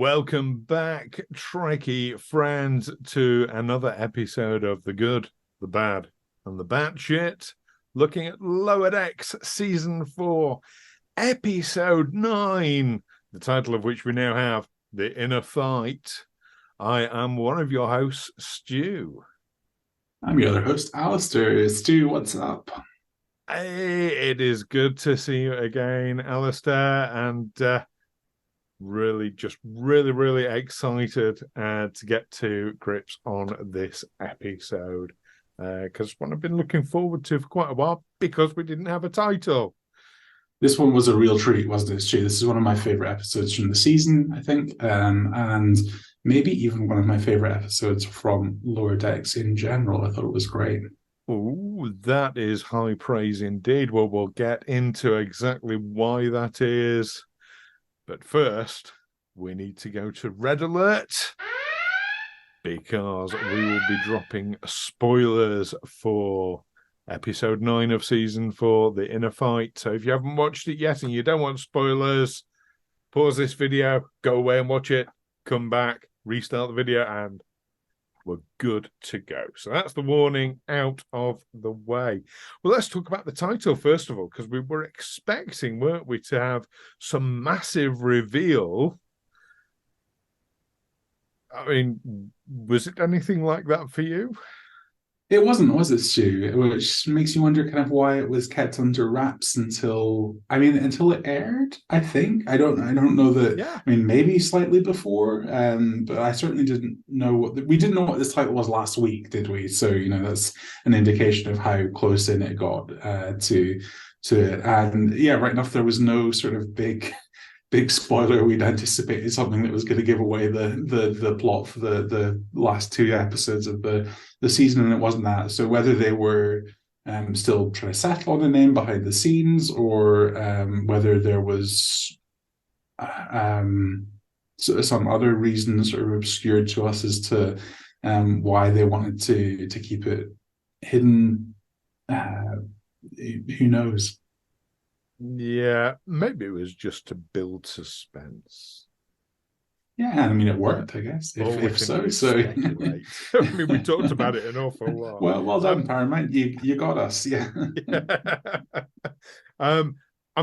Welcome back, Trekkie friends, to another episode of The Good, The Bad, and The Batshit, looking at Lower Decks Season 4, Episode 9, the title of which we now have, The Inner Fight. I am one of your hosts, Stu. I'm your other host, Alastair. Stu, what's up? Hey, it is good to see you again, Alastair, and really excited to get to grips on this episode because one I've been looking forward to for quite a while because we didn't have a title. This one was a real treat, wasn't it, Stu? This is one of my favorite episodes from the season, I think, and maybe even one of my favorite episodes from Lower Decks in general. I thought it was great. Oh, that is high praise indeed. Well, we'll get into exactly why that is. But first, we need to go to Red Alert because we will be dropping spoilers for episode 9 of season 4, The Inner Fight. So if you haven't watched it yet and you don't want spoilers, pause this video, go away and watch it, come back, restart the video, and we're good to go. So that's the warning out of the way. Well, let's talk about the title first of all, because we were expecting, weren't we, to have some massive reveal. I mean, was it anything like that for you? It wasn't, was it, Stu? Which makes you wonder kind of why it was kept under wraps until it aired, I think. I don't know that. Yeah. I mean, maybe slightly before, but I certainly didn't know we didn't know what this title was last week, did we? So, that's an indication of how close in it got to it. And yeah, right enough, there was no sort of big spoiler. We'd anticipated something that was going to give away the plot for the last two episodes of the season, and it wasn't that. So whether they were still trying to settle on a name behind the scenes, or whether there was some other reason sort of obscured to us as to why they wanted to keep it hidden, who knows? Yeah, maybe it was just to build suspense. Yeah, I mean, it worked, I guess. If so, speculate. I mean, we talked about it an awful lot. well done, Paramount. You got us. Yeah. Yeah. I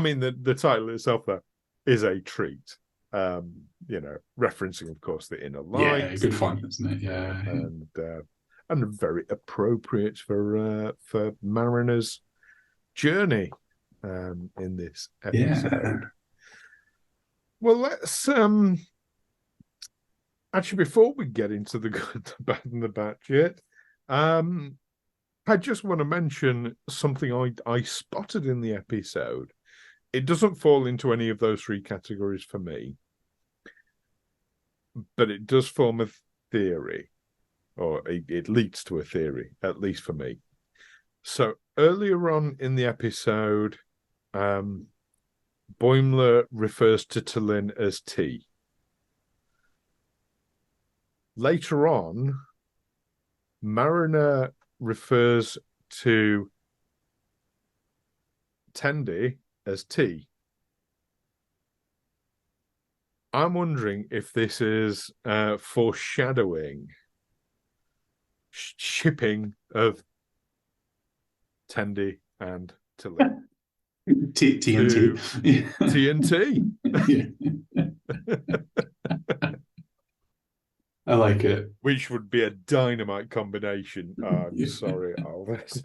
mean, the title itself though is a treat. Referencing, of course, the inner light. Yeah, good fun, isn't it? Yeah, and very appropriate for Mariner's journey in this episode. Yeah. Well, let's actually, before we get into the good, the bad, and the batshit, I just want to mention something I spotted in the episode. It doesn't fall into any of those three categories for me, but it does form a theory, or it leads to a theory, at least for me. So earlier on in the episode, Boimler refers to T'Lyn as T. Later on, Mariner refers to Tendi as T. I'm wondering if this is foreshadowing shipping of Tendi and T'Lyn. TNT. TNT. I like it. Which would be a dynamite combination. I'm sorry, Alvis.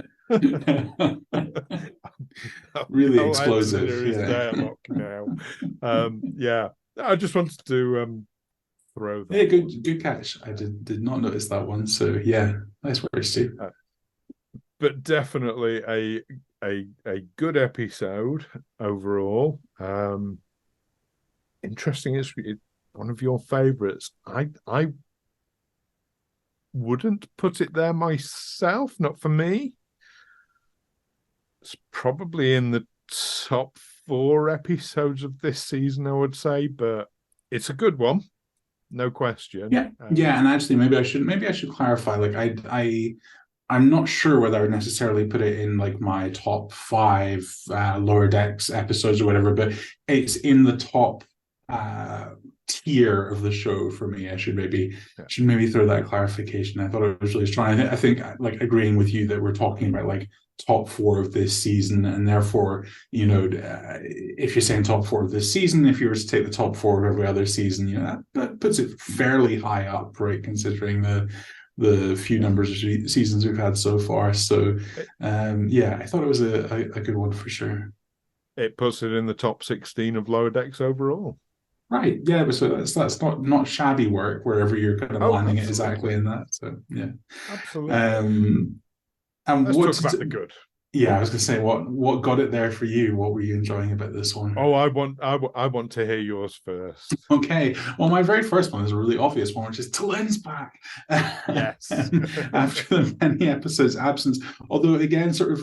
Really explosive. Dialogue now. Yeah, I just wanted to throw that. Yeah, good catch. I did not notice that one. So yeah, nice work, Steve. But definitely a good episode overall. Interesting. It's one of your favorites. I wouldn't put it there myself, not for me. It's probably in the top 4 episodes of this season, I would say, but it's a good one, no question. Yeah, and actually, maybe I should clarify. Like, I'm not sure whether I would necessarily put it in like my top 5 Lower Decks episodes or whatever, but it's in the top tier of the show for me. I should maybe Yeah. throw that clarification. I thought I was really strong. I think like agreeing with you that we're talking about like top four of this season, and therefore, if you're saying top four of this season, if you were to take the top four of every other season, that puts it fairly high up, right? Considering the few numbers of seasons we've had so far. So, yeah, I thought it was a good one for sure. It puts it in the top 16 of Lower Decks overall. Right. Yeah, but so that's not shabby work wherever you're kind of Oh, landing it exactly absolutely. in that. So yeah. Absolutely. And Let's talk about the good. yeah, I was gonna say what got it there for you? What were you enjoying about this one? Oh, I want to hear yours first. Okay. Well, my very first one is a really obvious one, which is Talon's back. Yes. After the many episodes absence. Although again, sort of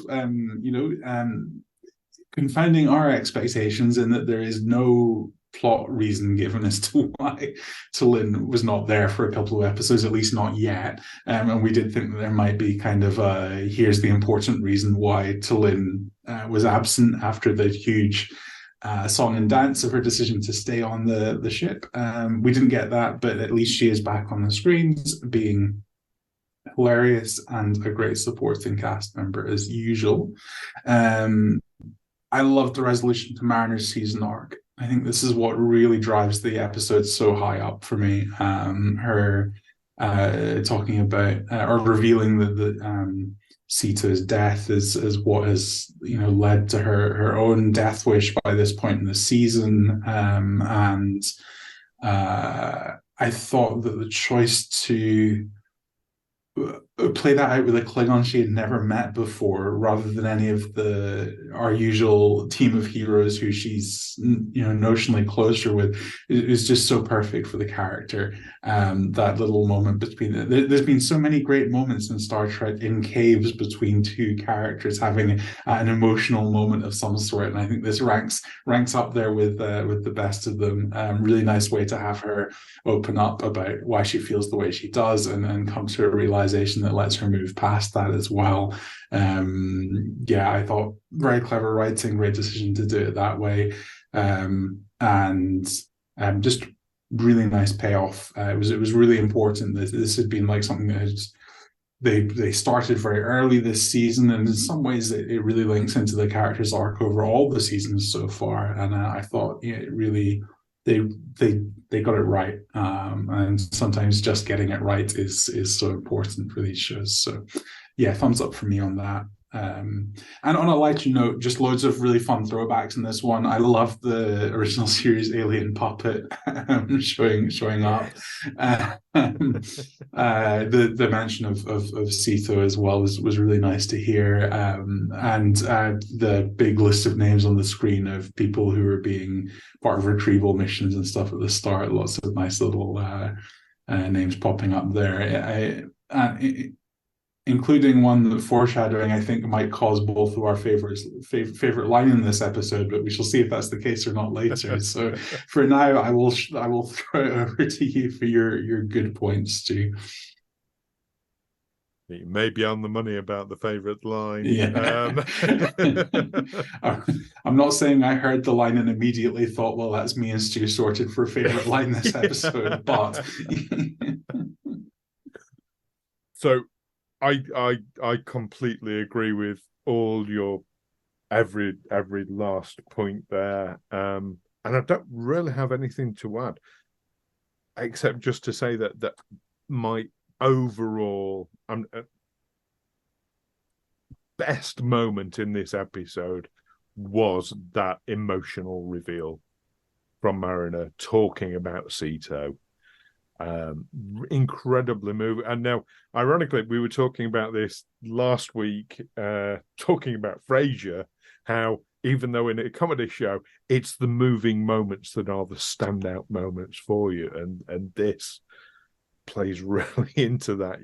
confounding our expectations in that there is no plot reason given as to why Talon was not there for a couple of episodes, at least not yet. And we did think that there might be kind of here's the important reason why Talon was absent after the huge song and dance of her decision to stay on the ship. We didn't get that, but at least she is back on the screens, being hilarious and a great supporting cast member as usual. I love the resolution to Mariner's season arc. I think this is what really drives the episode so high up for me. Her talking about or revealing that Sita's death is what has led to her own death wish by this point in the season, and I thought that the choice to play that out with a Klingon she had never met before, rather than any of our usual team of heroes who she's notionally closer with, is just so perfect for the character. That little moment between there's been so many great moments in Star Trek in caves between two characters having an emotional moment of some sort, and I think this ranks up there with the best of them. Really nice way to have her open up about why she feels the way she does, and then come to a realization that lets her move past that as well. Yeah, I thought very clever writing, great decision to do it that way, and just really nice payoff. It was really important that this had been like something that they started very early this season, and in some ways it really links into the character's arc over all the seasons so far. And I thought it really they got it right, and sometimes just getting it right is so important for these shows. So yeah, thumbs up for me on that. And on a lighter note, just loads of really fun throwbacks in this one. I love the original series alien puppet showing up. The mention of Sito as well was really nice to hear. And the big list of names on the screen of people who are being part of retrieval missions and stuff at the start. Lots of nice little names popping up there. Including one that foreshadowing I think might cause both of our favorite line in this episode, but we shall see if that's the case or not later. So for now, I will throw it over to you for your good points, Stu. You may be on the money about the favorite line. Yeah. I'm not saying I heard the line and immediately thought, well, that's me and Stu sorted for a favorite line this episode, but so I completely agree with all your every last point there, and I don't really have anything to add, except just to say that my overall best moment in this episode was that emotional reveal from Mariner talking about Sito. Incredibly moving. And now, ironically, we were talking about this last week, talking about Frasier, how even though in a comedy show, it's the moving moments that are the standout moments for you, and this plays really into that.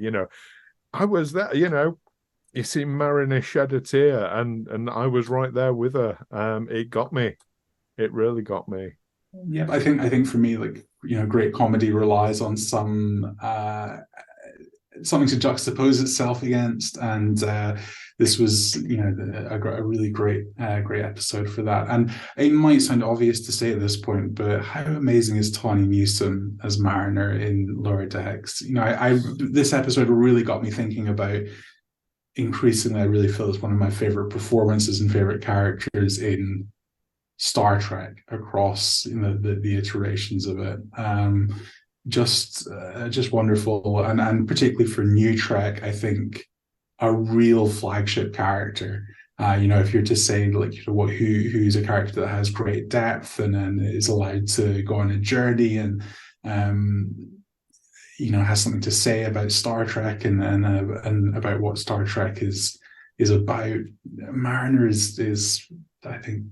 I was there. You see Mariner shed a tear, and I was right there with her. It got me. It really got me. Yeah, I think for me, like, great comedy relies on something to juxtapose itself against, and this was, a really great episode for that. And it might sound obvious to say at this point, but how amazing is Tawny Newsome as Mariner in Lower Decks? This episode really got me thinking about, increasingly, I really feel it's one of my favorite performances and favorite characters in Star Trek across the iterations of it. Just wonderful, and particularly for new Trek, I think a real flagship character. If you're to say, like, who's a character that has great depth and is allowed to go on a journey and has something to say about Star Trek and about what Star Trek is about. Mariner is I think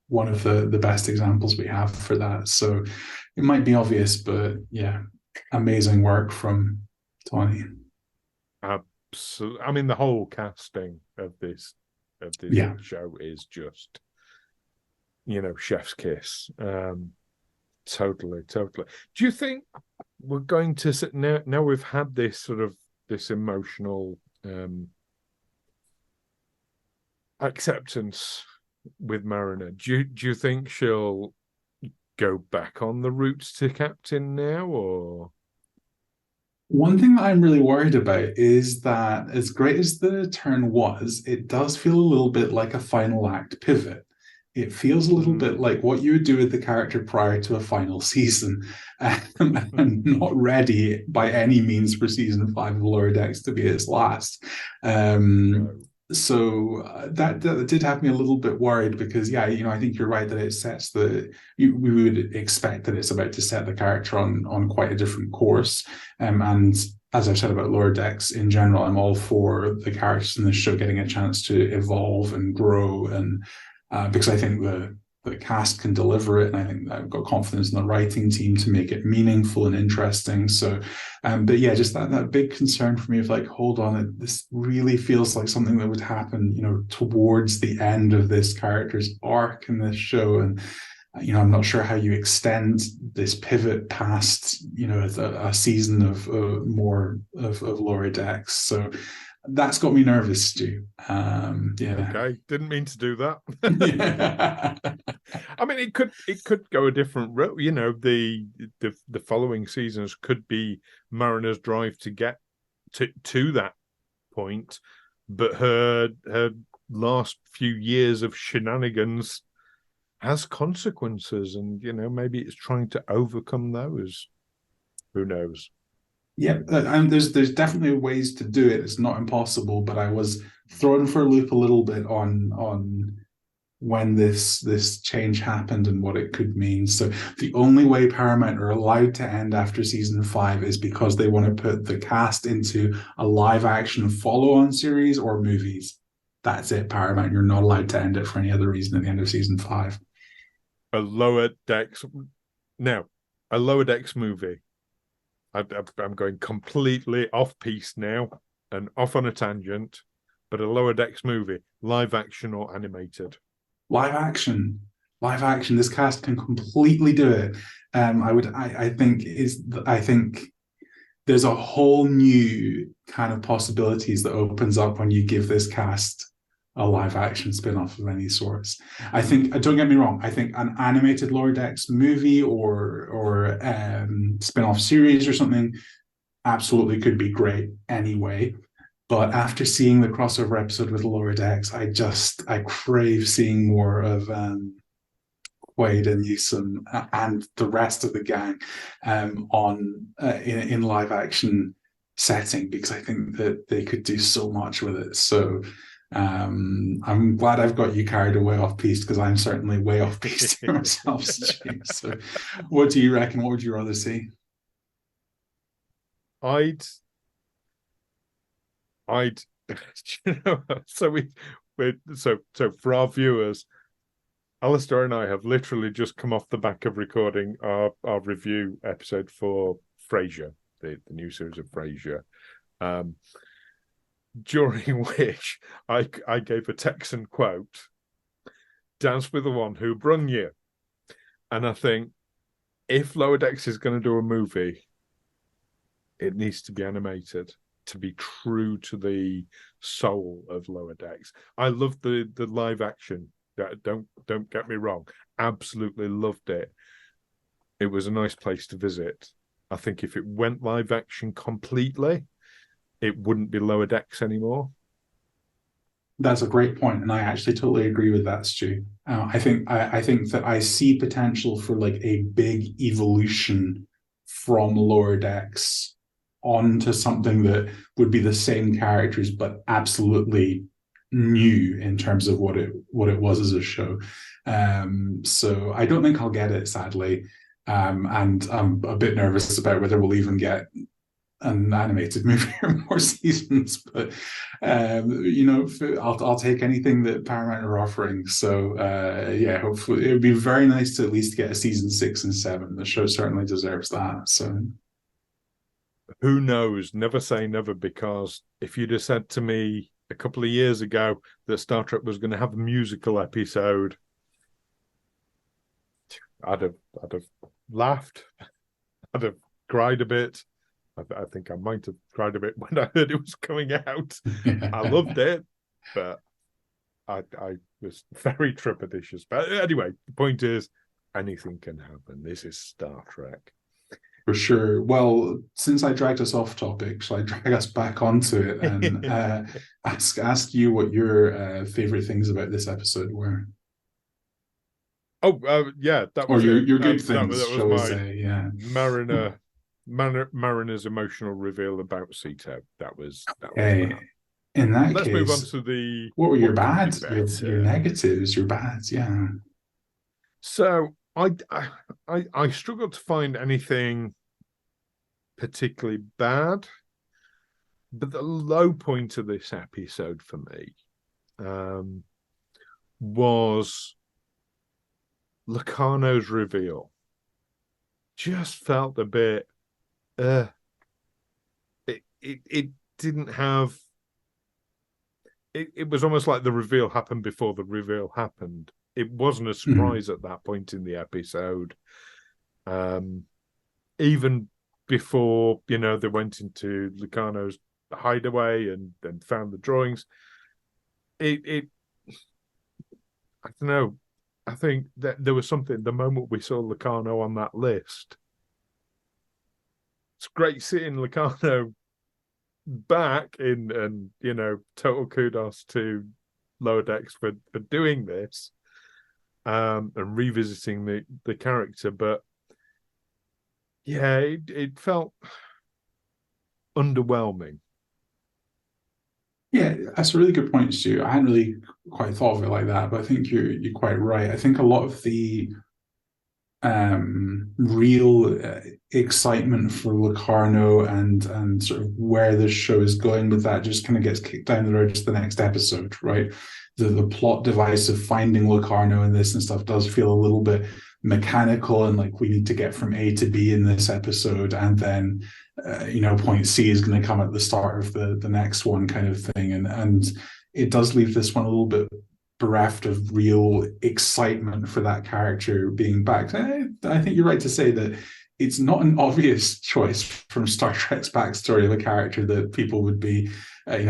one of the best examples we have for that. So it might be obvious, but yeah, amazing work from Tawny. Absolutely. I mean, the whole casting of this Yeah. show is just, chef's kiss. Totally. Do you think we're going to sit now we've had this emotional acceptance with Mariner? Do you think she'll go back on the route to captain now, or? One thing that I'm really worried about is that, as great as the turn was, it does feel a little bit like a final act pivot. It feels a little bit like what you would do with the character prior to a final season. I'm not ready by any means for season 5 of Lower Decks to be its last. No. So that did have me a little bit worried because, I think you're right that it sets we would expect that it's about to set the character on quite a different course. And as I've said about Lower Decks in general, I'm all for the characters in the show getting a chance to evolve and grow, and because I think the cast can deliver it, and I think I've got confidence in the writing team to make it meaningful and interesting. So, but yeah, just that big concern for me of like, hold on, this really feels like something that would happen, towards the end of this character's arc in this show, and I'm not sure how you extend this pivot past, a season of more of Lower Decks. So that's got me nervous, Stu. Yeah. Okay, didn't mean to do that. Yeah. I mean, it could go a different route. The following seasons could be Mariner's drive to get to that point, but her last few years of shenanigans has consequences, and maybe it's trying to overcome those. Who knows? Yeah, and there's definitely ways to do it. It's not impossible, but I was thrown for a loop a little bit on when this change happened and what it could mean. So the only way Paramount are allowed to end after season 5 is because they want to put the cast into a live action follow-on series or movies. That's it, Paramount. You're not allowed to end it for any other reason at the end of season 5. A Lower Decks movie. I'm going completely off piece now and off on a tangent, but a Lower Decks movie, live action or animated? Live action. This cast can completely do it. I think there's a whole new kind of possibilities that opens up when you give this cast a live action spin-off of any sorts. I think, don't get me wrong, I think an animated Lower Decks movie or spin-off series or something absolutely could be great anyway. But after seeing the crossover episode with Lower Decks, I crave seeing more of Quaid and Newsom and the rest of the gang in live action setting, because I think that they could do so much with it. So I'm glad I've got you carried away off piste, because I'm certainly way off piste here myself. So what do you reckon? What would you rather see? I'd so for our viewers, Alastair and I have literally just come off the back of recording our review episode for Frasier, the new series of Frasier, during which I gave a Texan quote, "Dance with the one who brung you." And I think if Lower Decks is going to do a movie, it needs to be animated. to be true to the soul of Lower Decks. I loved the live action. Don't get me wrong, absolutely loved it. It was a nice place to visit. I think if it went live action completely, it wouldn't be Lower Decks anymore. That's a great point, and I actually totally agree with that, Stu. I think that I see potential for like a big evolution from Lower Decks onto something that would be the same characters but absolutely new in terms of what it was as a show. So I don't think I'll get it, sadly, and I'm a bit nervous about whether we'll even get an animated movie or more seasons, but I'll take anything that Paramount are offering. So yeah, hopefully it would be very nice to at least get a season 6 and 7. The show certainly deserves that. So Who knows? Never say never, because if you'd have said to me a couple of years ago that Star Trek was going to have a musical episode, I'd have laughed, I'd have cried a bit. I think I might have cried a bit when I heard it was coming out. I loved it, but I was very trepidatious. But anyway, the point is, anything can happen. This is Star Trek. For sure. Well, since I dragged us off topic, shall I drag us back onto it and ask you what your favorite things about this episode were? Oh, yeah, that Or was it. your good That things, was shall we my say? Yeah. Mariner's emotional reveal about Sito. That was Hey, that. in that Let's move on case, to the what were your what could be bads? Your better. negatives, your bads, yeah. So I struggled to find anything particularly bad, but the low point of this episode for me was Locarno's reveal. Just felt a bit. It didn't have. It was almost like the reveal happened before the reveal happened. It wasn't a surprise at that point in the episode. Even before they went into Locarno's hideaway and found the drawings. It I don't know. I think that there was something the moment we saw Locarno on that list. It's great seeing Locarno back in, and total kudos to Lower Decks for doing this, and revisiting the character. But yeah, it felt underwhelming. Yeah, that's a really good point, Stu. I hadn't really quite thought of it like that, but I think you're quite right. I think a lot of the real excitement for Locarno and sort of where this show is going with that just kind of gets kicked down the road to the next episode, right? The plot device of finding Locarno and this and stuff does feel a little bit mechanical, and like we need to get from A to B in this episode, and then point C is going to come at the start of the next one, kind of thing, and it does leave this one a little bit bereft of real excitement for that character being back. I think you're right to say that it's not an obvious choice from Star Trek's backstory of a character that people would be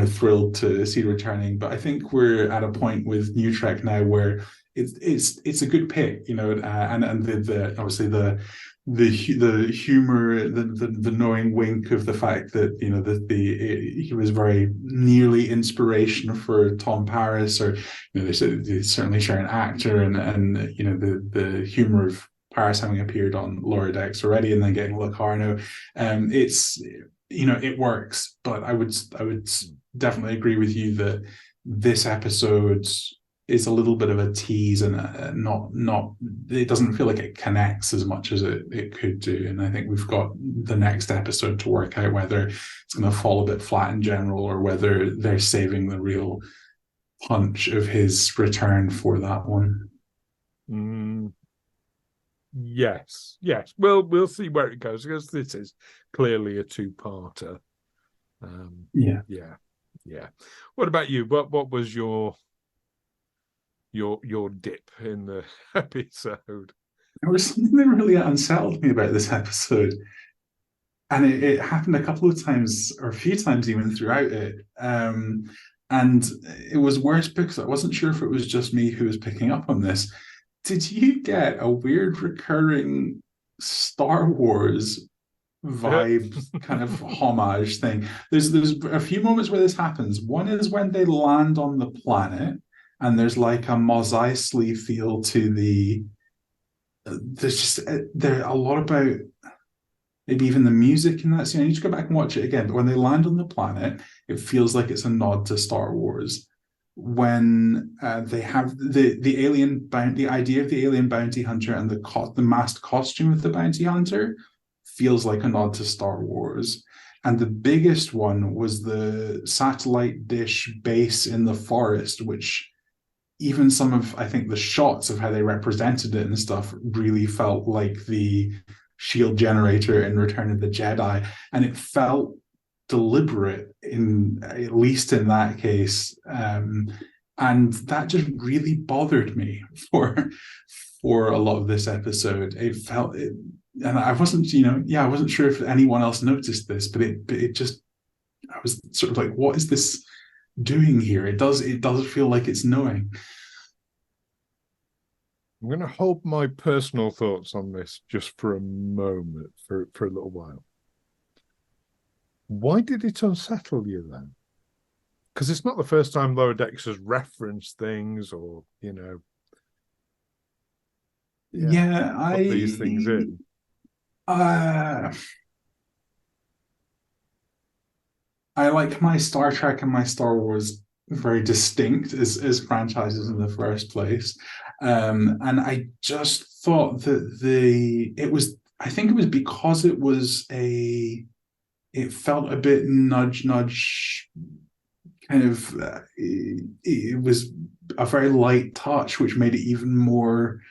thrilled to see returning. But I think we're at a point with New Trek now where it's a good pick, and the obviously the humor, the knowing wink of the fact that he was very nearly inspiration for Tom Paris, or they certainly share an actor, and the humor of Paris having appeared on Lower Decks already, and then getting Locarno, it works. But I would definitely agree with you that this episode is a little bit of a tease, and not it doesn't feel like it connects as much as it could do. And I think we've got the next episode to work out whether it's going to fall a bit flat in general, or whether they're saving the real punch of his return for that one. Yes. We'll see where it goes, because this is clearly a two-parter. Yeah. What about you? What was your dip in the episode? There was something that really unsettled me about this episode. and it happened a couple of times, or a few times even throughout it. And it was worse because I wasn't sure if it was just me who was picking up on this. Did you get a weird recurring Star Wars vibe kind of homage thing? There's a few moments where this happens. One is when they land on the planet, and there's like a Mos Eisley feel to the. There's just there a lot about maybe even the music in that scene. I need to go back and watch it again. But when they land on the planet, it feels like it's a nod to Star Wars. When they have the alien bounty, the idea of the alien bounty hunter and the masked costume of the bounty hunter feels like a nod to Star Wars. And the biggest one was the satellite dish base in the forest, which even some of, I think, the shots of how they represented it and stuff really felt like the shield generator in Return of the Jedi. And it felt deliberate, in at least in that case. And that just really bothered me for a lot of this episode. It felt it, and I wasn't, I wasn't sure if anyone else noticed this, but it just, I was sort of like, what is this doing here? It does feel like it's knowing. I'm going to hold my personal thoughts on this just for a moment, for a little while. Why did it unsettle you then? Because it's not the first time Lower Decks has referenced things or, Yeah, put these things in. I like my Star Trek and my Star Wars very distinct as franchises in the first place. And I just thought that I think it was because it felt a bit nudge, nudge, kind of, it was a very light touch, which made it even more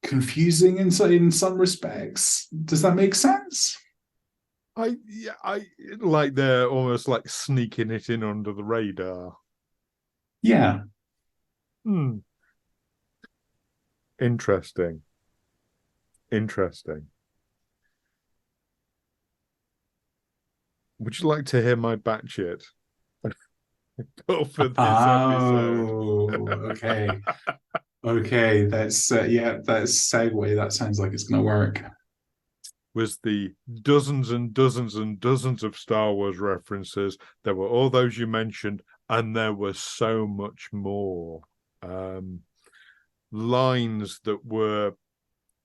confusing in some respects. Does that make sense? I like they're almost like sneaking it in under the radar. Yeah. Interesting. Would you like to hear my batshit for this episode? Oh, okay. Okay, that's that's segue. That sounds like it's going to work. Was the dozens and dozens and dozens of Star Wars references. There were all those you mentioned, and there was so much more. Lines that were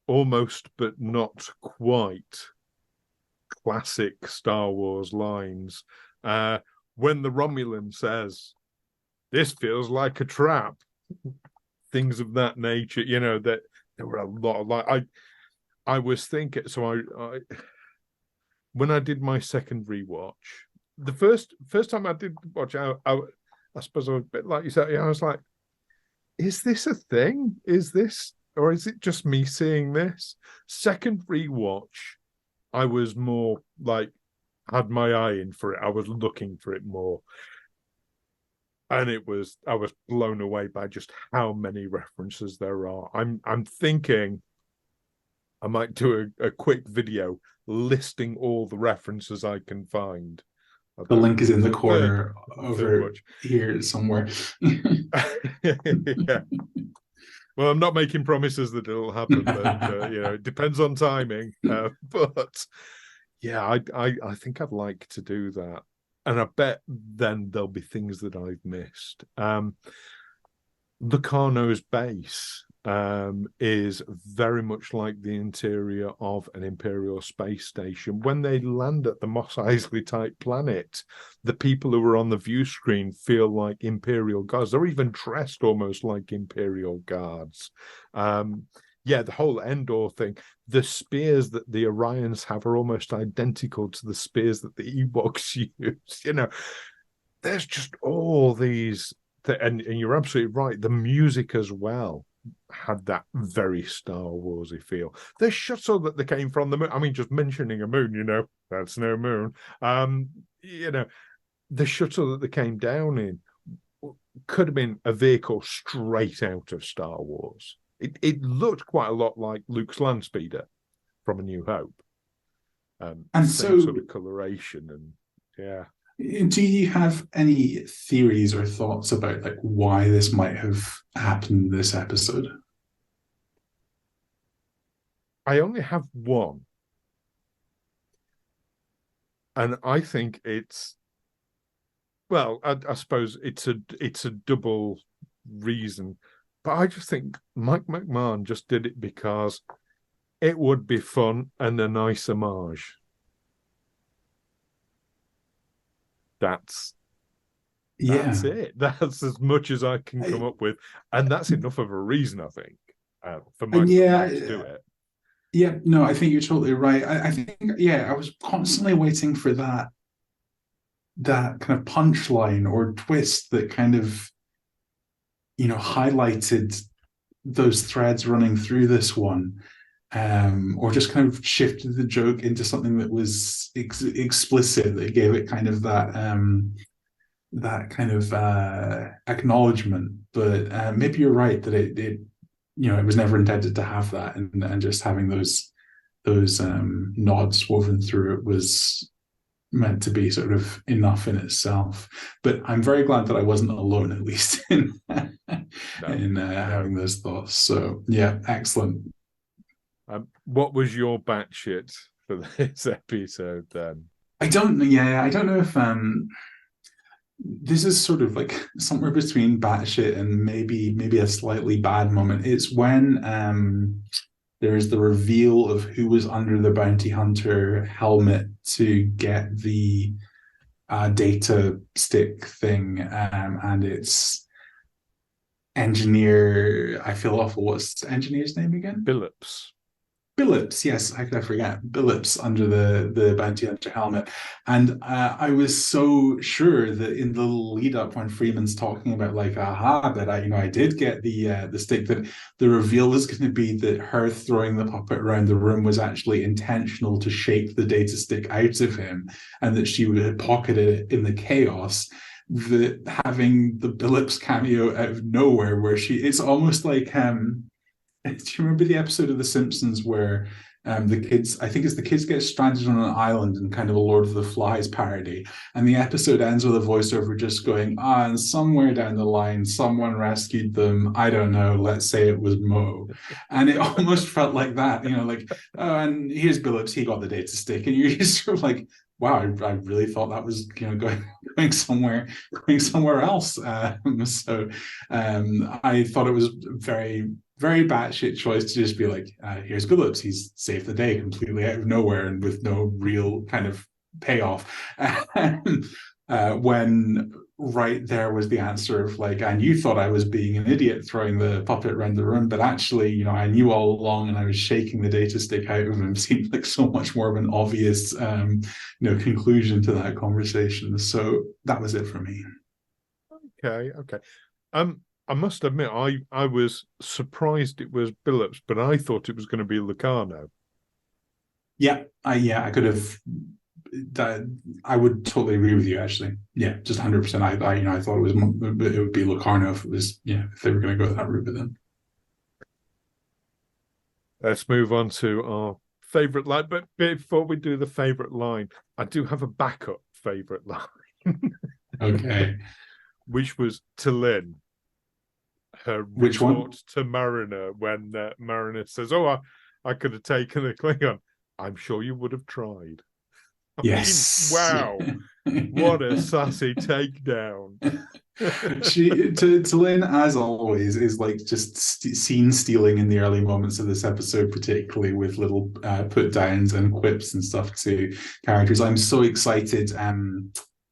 almost but not quite classic Star Wars lines. When the Romulan says, "This feels like a trap," things of that nature, that there were a lot of I was thinking, so I when I did my second rewatch, the first time I did watch, I suppose I was a bit like you said, I was like, is this a thing? Is this, or is it just me seeing this? Second rewatch, I was more like, had my eye in for it. I was looking for it more. And I was blown away by just how many references there are. I'm thinking I might do a quick video listing all the references I can find. The link is in the Third, corner third over watch. here somewhere. Yeah. Well, I'm not making promises that it'll happen, but it depends on timing. But yeah, I think I'd like to do that, and I bet then there'll be things that I've missed. Locarno's base is very much like the interior of an Imperial space station. When they land at the Mos Eisley type planet, the people who are on the view screen feel like Imperial guards. They're even dressed almost like Imperial guards. The whole Endor thing. The spears that the Orions have are almost identical to the spears that the Ewoks use. There's just all these. And you're absolutely right. The music as well had that very Star Warsy feel. The shuttle that they came from the moon. I mean, just mentioning a moon, that's no moon. The shuttle that they came down in could have been a vehicle straight out of Star Wars. It looked quite a lot like Luke's land speeder from A New Hope. And same sort so, of coloration, and yeah. do you have any theories or thoughts about like why this might have happened this episode? I only have one, and I think it's, well, I suppose it's a double reason, but I just think Mike McMahon just did it because it would be fun and a nice homage. That's Yeah, it. That's as much as I can come I, up with, and that's enough of a reason, I think, for and Mike McMahon to do yeah, it. yeah. No, I think you're totally right. I think yeah, I was constantly waiting for that kind of punchline or twist that kind of highlighted those threads running through this one, or just kind of shifted the joke into something that was explicit, that gave it kind of that kind of acknowledgement. But maybe you're right that it was never intended to have that, and just having those nods woven through it was meant to be sort of enough in itself. But I'm very glad that I wasn't alone, at least in No, in no. having those thoughts. So yeah, excellent. What was your batshit for this episode then? I don't know if this is sort of like somewhere between batshit and maybe a slightly bad moment. It's when there is the reveal of who was under the bounty hunter helmet to get the data stick thing, and it's engineer. I feel awful. What's the engineer's name again? Billups. Billups, yes, how could I forget? Billups under the bounty hunter helmet. And I was so sure that in the lead up when Freeman's talking about like, aha, that I did get the stick, that the reveal was going to be that her throwing the puppet around the room was actually intentional to shake the data stick out of him, and that she had pocketed it in the chaos. That having the Billups cameo out of nowhere, where it's almost like do you remember the episode of The Simpsons where the kids, I think it's the kids get stranded on an island in kind of a Lord of the Flies parody, and the episode ends with a voiceover just going, and somewhere down the line, someone rescued them. I don't know. Let's say it was Mo, and it almost felt like that. Like, oh, and here's Billups. He got the data stick, and you're just sort of like, wow, I really thought that was going somewhere else. I thought it was very very batshit choice to just be like, here's Billups. He's saved the day completely out of nowhere and with no real kind of payoff. When right there was the answer of like, and you thought I was being an idiot throwing the puppet around the room, but actually, I knew all along, and I was shaking the data stick out of him. Seemed like so much more of an obvious, conclusion to that conversation. So that was it for me. Okay. I must admit, I was surprised it was Billups, but I thought it was going to be Lucano. I could have. I would totally agree with you. Actually, yeah, just 100%. I thought it would be Locarno if it was if they were going to go that route with them. Let's move on to our favorite line. But before we do the favorite line, I do have a backup favorite line. Okay, which was to Lynn. Her which retort one? to Mariner when Mariner says, "Oh, I could have taken a Klingon." I'm sure you would have tried. I mean, Yes. wow, what a sassy takedown. She to Lynn, as always, is like just scene stealing in the early moments of this episode, particularly with little put downs and quips and stuff to characters. I'm so excited.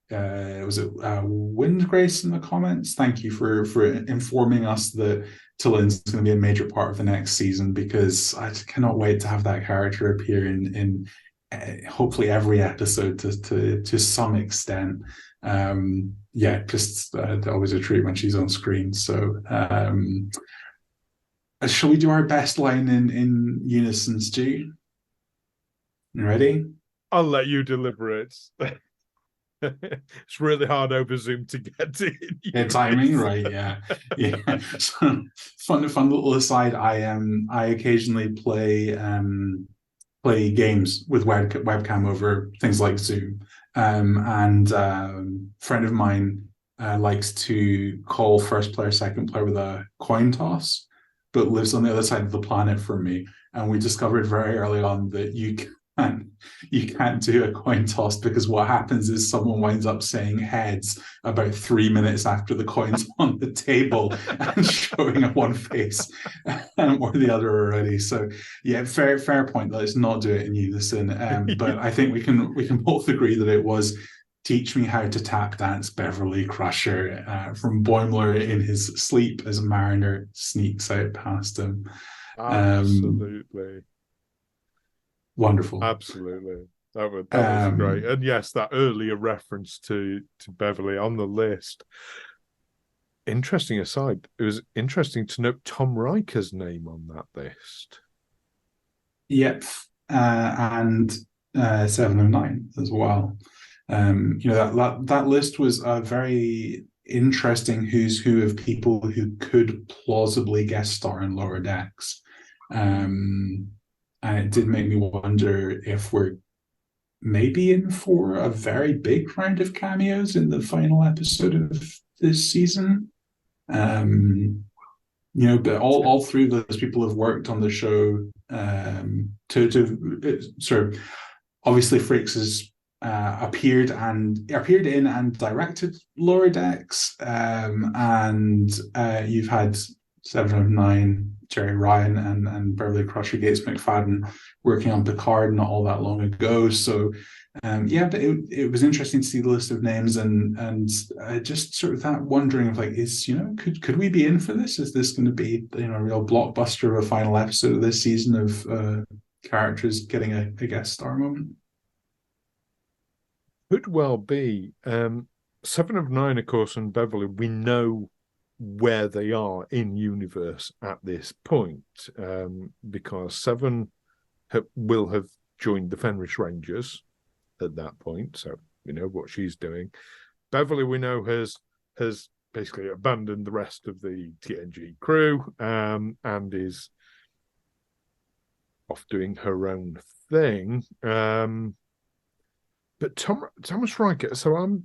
Was it Windgrace in the comments? Thank you for informing us that Tillin's going to be a major part of the next season, because I cannot wait to have that character appear in hopefully every episode to some extent. Just always a treat when she's on screen. So shall we do our best line in unison, Stu? You ready? I'll let you deliver it. It's really hard over Zoom to get to Timing, right? Yeah. So fun little aside. I occasionally play play games with webcam over things like Zoom. And a friend of mine likes to call first player, second player with a coin toss, but lives on the other side of the planet from me. And we discovered very early on that can't you can't do a coin toss, because what happens is someone winds up saying heads about 3 minutes after the coin's on the table and showing up one face or the other already. So yeah, fair point. Let's not do it in unison. But I think we can both agree that it was teach me how to tap dance Beverly Crusher from Boimler in his sleep as Mariner sneaks out past him. Absolutely. Wonderful. Absolutely. That was great. And yes, that earlier reference to Beverly on the list. Interesting aside, it was interesting to note Tom Riker's name on that list. Yep. And 709 as well. That list was a very interesting who's who of people who could plausibly guest star in Lower Decks. And it did make me wonder if we're maybe in for a very big round of cameos in the final episode of this season. But all three of those people have worked on the show obviously Frakes has appeared in and directed Lower Decks, and you've had 709, Jerry Ryan and Beverly Crusher Gates McFadden working on Picard not all that long ago. So but it was interesting to see the list of names and just sort of that wondering of like, could we be in for this? Is this going to be a real blockbuster of a final episode of this season of characters getting a guest star moment? Could well be. 709, of course, and Beverly, we know where they are in universe at this point, because Seven will have joined the Fenris Rangers at that point, so we know what she's doing. Beverly, we know, has basically abandoned the rest of the TNG crew, and is off doing her own thing. But Thomas Riker, so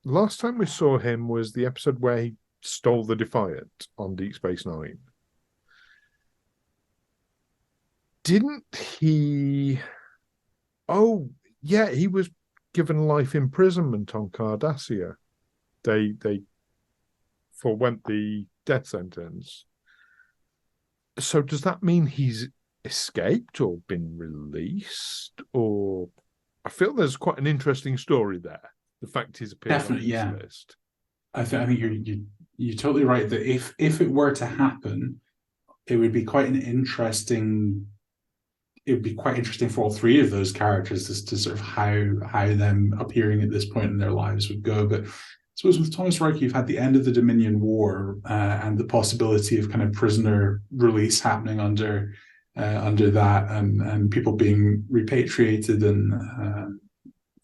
last time we saw him was the episode where he stole the Defiant on Deep Space Nine. Didn't he? Oh, yeah, he was given life imprisonment on Cardassia. They forwent the death sentence. So does that mean he's escaped or been released? Or I feel there's quite an interesting story there. The fact he's appeared on this list. I think you're totally right that if it were to happen, it would be quite interesting for all three of those characters as to sort of how them appearing at this point in their lives would go. But I suppose with Thomas Riker, you've had the end of the Dominion War and the possibility of kind of prisoner release happening under that, and people being repatriated and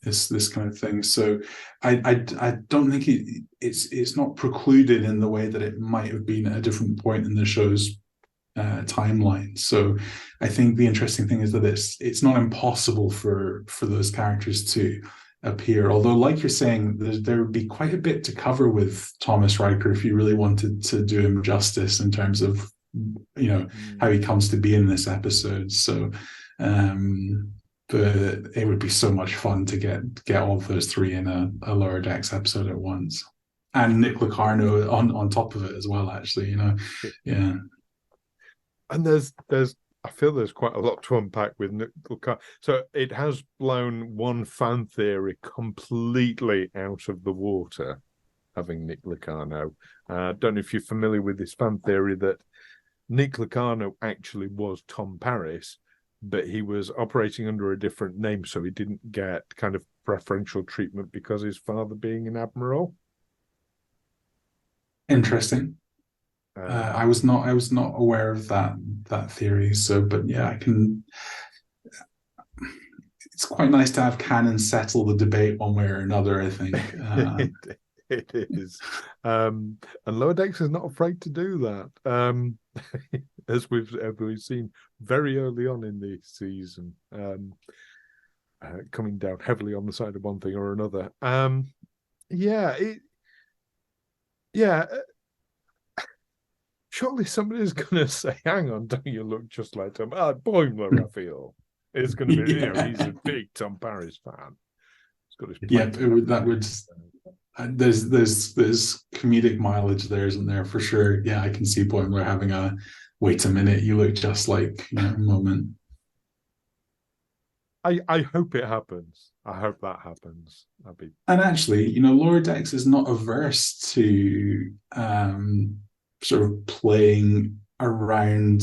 this kind of thing. So I don't think it's not precluded in the way that it might have been at a different point in the show's timeline. So I think the interesting thing is that it's not impossible for those characters to appear. Although, like you're saying, there would be quite a bit to cover with Thomas Riker if you really wanted to do him justice in terms of how he comes to be in this episode. So but it would be so much fun to get all of those three in a Lower Decks episode at once, and Nick Locarno on top of it as well. Actually, yeah. And I feel there's quite a lot to unpack with Nick Locarno. So it has blown one fan theory completely out of the water, having Nick Locarno. Don't know if you're familiar with this fan theory that Nick Locarno actually was Tom Paris, but he was operating under a different name, so he didn't get kind of preferential treatment because his father being an admiral. Interesting. I was not aware of that theory. So, but yeah, it's quite nice to have canon settle the debate one way or another, I think. It is. And Lower Decks is not afraid to do that. as we've seen very early on in the season, coming down heavily on the side of one thing or another. Yeah, yeah. Surely somebody's going to say, "Hang on, don't you look just like Tom?" Boimler, I feel it's going to be. Yeah. He's a big Tom Paris fan. He's got his Yep, plate. that would. There's comedic mileage there, isn't there? For sure. Yeah, I can see Boimler having a wait a minute, you look just like moment. I hope it happens. I hope that happens. That'd be. And actually, Laura Dex is not averse to sort of playing around.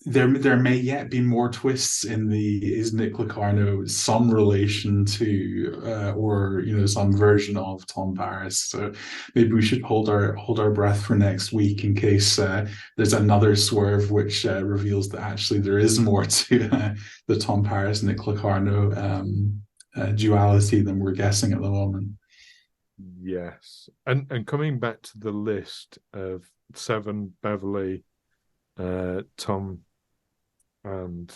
There may yet be more twists in the is Nick Locarno some relation to or some version of Tom Paris. So maybe we should hold our breath for next week in case there's another swerve which reveals that actually there is more to the Tom Paris Nick Locarno duality than we're guessing at the moment. Yes, and coming back to the list of Seven, Beverly, Tom, and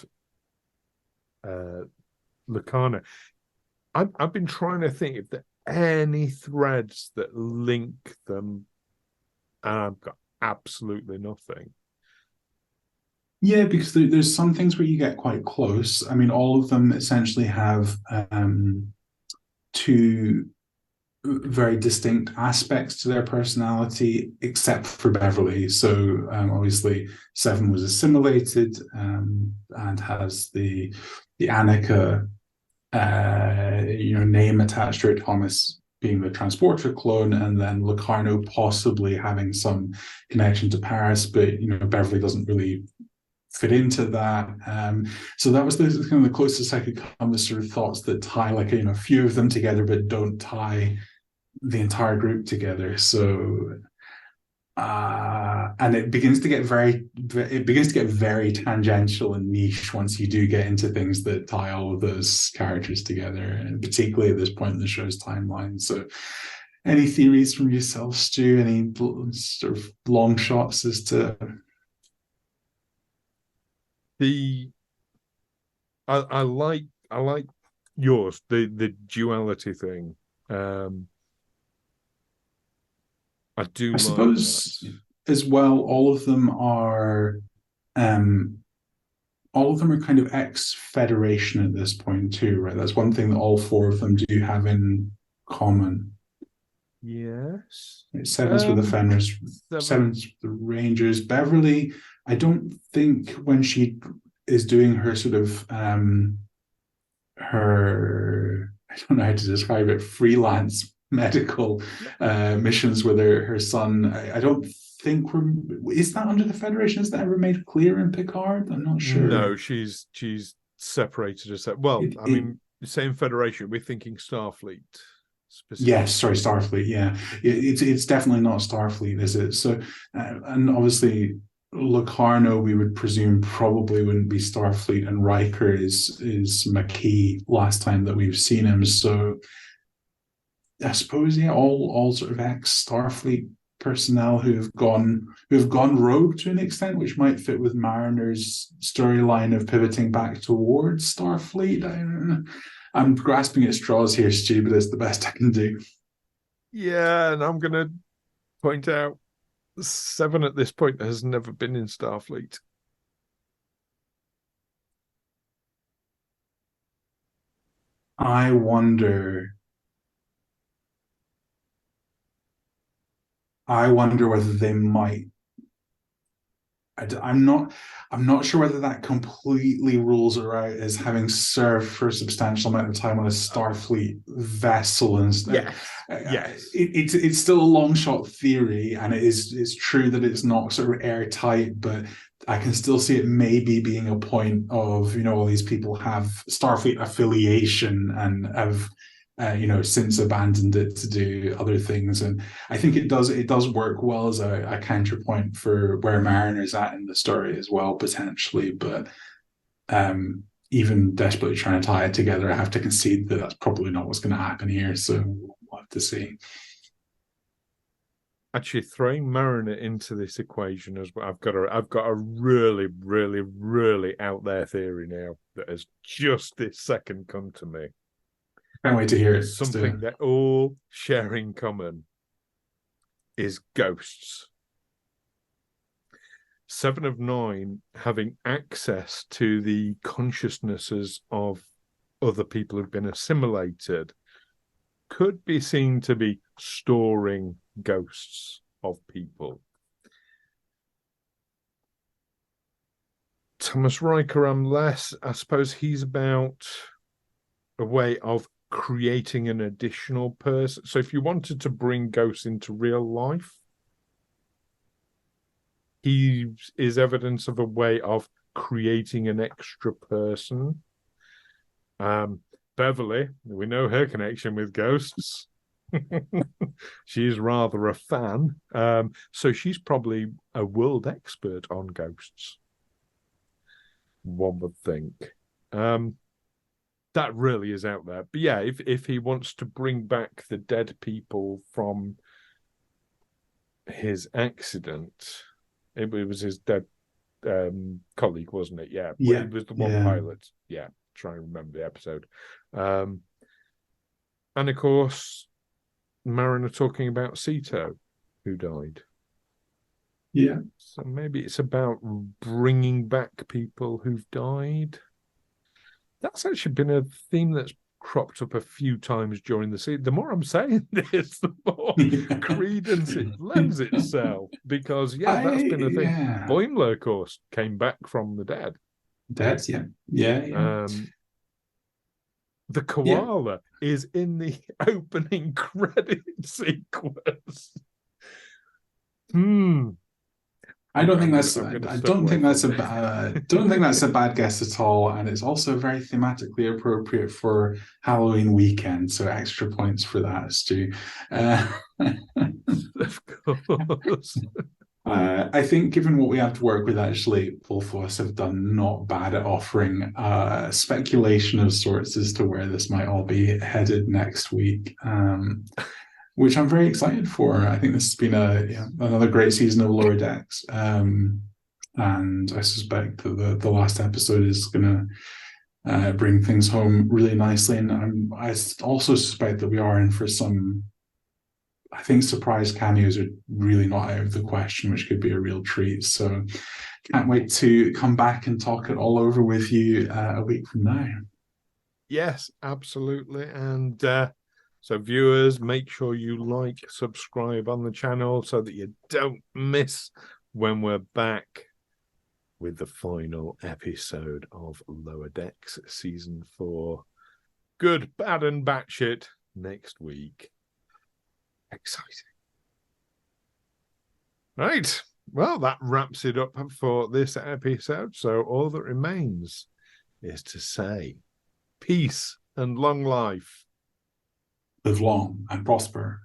Locarno, I've been trying to think if there are any threads that link them, and I've got absolutely nothing. Yeah, because there's some things where you get quite close. I mean, all of them essentially have two very distinct aspects to their personality, except for Beverly. So obviously, Seven was assimilated and has the Annika name attached to it. Thomas being the transporter clone, and then Locarno possibly having some connection to Paris, but Beverly doesn't really fit into that. So that was kind of the closest I could come to sort of thoughts that tie like a few of them together, but don't tie the entire group together. So and it begins to get very tangential and niche once you do get into things that tie all of those characters together, and particularly at this point in the show's timeline. So any theories from yourself, Stu? Any sort of long shots as to I like yours, the duality thing. I do I like suppose that. as well, um all of them are kind of ex-Federation at this point too, right? That's one thing that all four of them do have in common. Yes. Seven's with the Fenris, Seven. Seven's with the Rangers. Beverly, I don't think when she is doing her sort of her I don't know how to describe it, freelance medical missions with her son. I don't think is that under the Federation? Is that ever made clear in Picard? I'm not sure. No, she's separated herself. Well, It, I it mean, same Federation. We're thinking Starfleet Yes, specifically. sorry, Starfleet. Yeah, it's definitely not Starfleet, is it? So, and obviously Locarno, we would presume probably wouldn't be Starfleet, and Riker is McKee last time that we've seen him. So, I suppose yeah, all sort of ex Starfleet personnel who've gone rogue to an extent, which might fit with Mariner's storyline of pivoting back towards Starfleet. I'm grasping at straws here, Stu, but it's the best I can do. Yeah, and I'm going to point out Seven at this point has never been in Starfleet. I wonder. I wonder whether they might. I'm not. I'm not sure whether that completely rules her out as having served for a substantial amount of time on a Starfleet vessel, and Yes. Yes. it's still a long shot theory, and it's true that it's not sort of airtight, but I can still see it maybe being a point of all these people have Starfleet affiliation and have since abandoned it to do other things. And I think it does work well as a counterpoint for where Mariner's at in the story as well, potentially. But even desperately trying to tie it together, I have to concede that that's probably not what's going to happen here. So we'll have to see. Actually, throwing Mariner into this equation as well. I've got a really, really, really out there theory now that has just this second come to me. Can't wait to hear it, Something Stu. that all share in common is ghosts. 7 of 9 having access to the consciousnesses of other people who've been assimilated could be seen to be storing ghosts of people. Thomas Riker, I'm less. I suppose he's about a way of creating an additional person. So if you wanted to bring ghosts into real life, he is evidence of a way of creating an extra person. Beverly, we know her connection with ghosts. She's rather a fan. So she's probably a world expert on ghosts, one would think. That really is out there. But yeah, if he wants to bring back the dead people from his accident, it was his dead colleague, wasn't it? Yeah. Yeah, It was the one yeah, pilot. Yeah. Try and remember the episode. And of course, Mariner talking about Sito, who died. yeah. So maybe it's about bringing back people who've died. That's actually been a theme that's cropped up a few times during the season. The more I'm saying this, the more credence it lends itself. Because, yeah, that's been a thing. Yeah. Boimler, of course, came back from the dead. That's yeah. The Yeah. koala is in the opening credit sequence. I don't think I'm that's gonna I step don't away think that's from don't think that's a bad guess at all, and it's also very thematically appropriate for Halloween weekend. So extra points for that, Stu. Of course. I think, given what we have to work with, actually, both of us have done not bad at offering speculation of sorts as to where this might all be headed next week, which I'm very excited for. I think this has been another great season of Lower Decks, and I suspect that the last episode is going to bring things home really nicely. And I also suspect that we are in for some. I think surprise cameos are really not out of the question, which could be a real treat. So can't wait to come back and talk it all over with you a week from now. Yes, absolutely. And so viewers, make sure you like, subscribe on the channel so that you don't miss when we're back with the final episode of Lower Decks Season 4. Good, bad, and batshit next week. Exciting. Right. Well, that wraps it up for this episode. So all that remains is to say peace and long life. Live long and prosper.